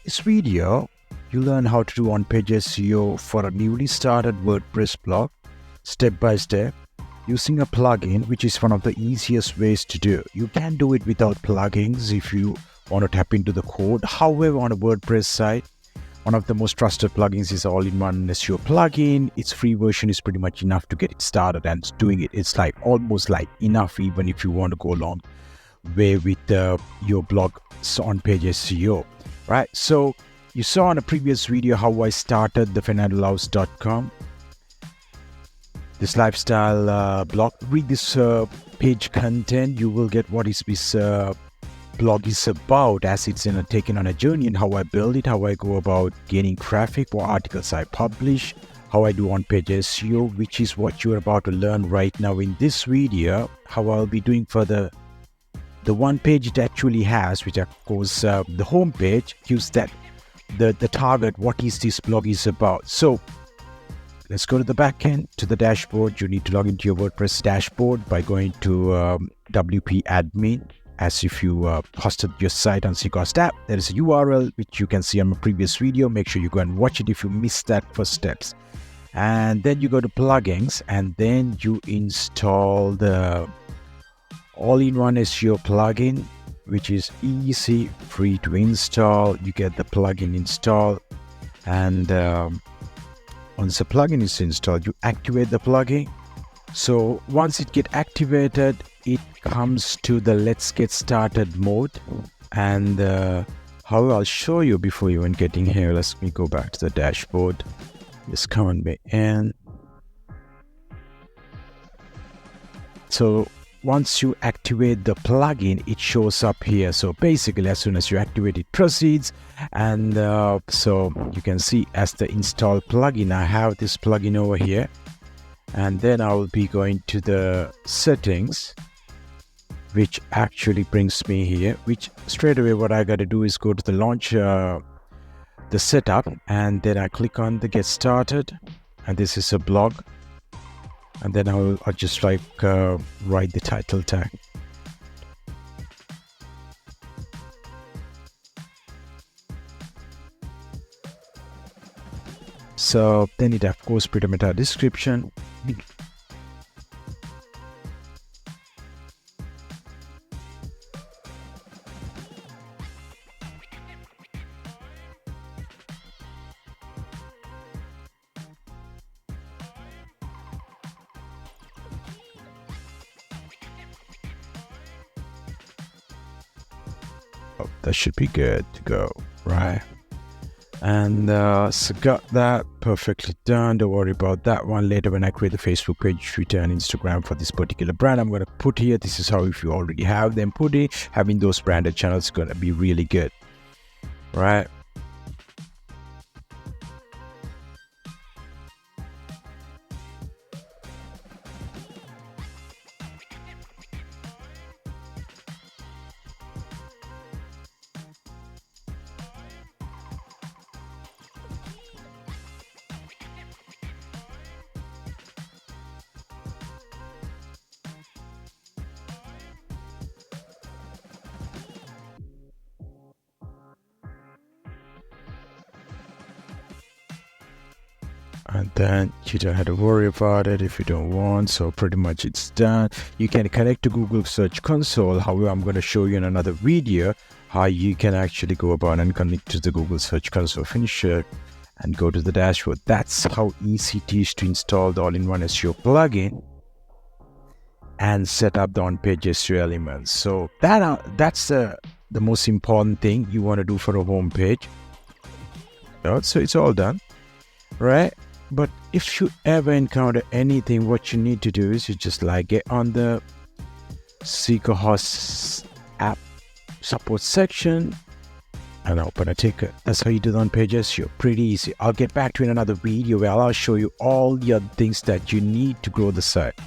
this video, you learn how to do on-page SEO for a newly started WordPress blog, step by step, using a plugin, which is one of the easiest ways to do. You can do it without plugins if you want to tap into the code. However, on a WordPress site, one of the most trusted plugins is All-in-One SEO Plugin. Its free version is pretty much enough to get it started, and doing it, it's like almost like enough even if you want to go long way with your blog's on-page SEO, right? So you saw in a previous video how I started the fernandohouse.com, this lifestyle blog. Read this page content, you will get what is this blog is about, as it's taken on a journey, and how I build it, how I go about gaining traffic, what articles I publish, how I do on-page SEO, which is what you're about to learn right now in this video. How I'll be doing for the one page it actually has, which of course the home page gives that the target, what is this blog is about. So let's go to the back end, to the dashboard. You need to log into your WordPress dashboard by going to WP admin, as if you hosted your site on Sequoia app. There is a URL which you can see on my previous video. Make sure you go and watch it if you missed that first steps. And then you go to plugins, and then you install the All-in-One SEO plugin, which is easy, free to install. You get the plugin installed, and once the plugin is installed, you activate the plugin. So once it gets activated, it comes to the let's get started mode, and how I'll show you before even getting here. Let me go back to the dashboard. Just come on back in. So once you activate the plugin, it shows up here. So basically, as soon as you activate, it proceeds. And so you can see as the install plugin, I have this plugin over here. And then I will be going to the settings, which actually brings me here, which straight away what I got to do is go to the launch, the setup, and then I click on the get started. And this is a blog. And then I'll just write the title tag. So then it of course pretty much a description. Oh, that should be good to go, right? And so got that perfectly done. Don't worry about that one. Later when I create the Facebook page, Twitter and Instagram for this particular brand, I'm going to put here, this is how, if you already have them, put it. Having those branded channels is going to be really good, right? And then you don't have to worry about it if you don't want. So pretty much it's done. You can connect to Google Search Console. However, I'm going to show you in another video how you can actually go about and connect to the Google Search Console. Finish it and go to the dashboard. That's how easy it is to install the All-in-One SEO plugin and set up the on-page SEO elements. So that's the most important thing you want to do for a home page. So it's all done, right? But if you ever encounter anything, what you need to do is you just like get on the Sequoia app support section and open a ticket. That's how you do the on-page SEO. Pretty easy. I'll get back to you in another video where I'll show you all the other things that you need to grow the site.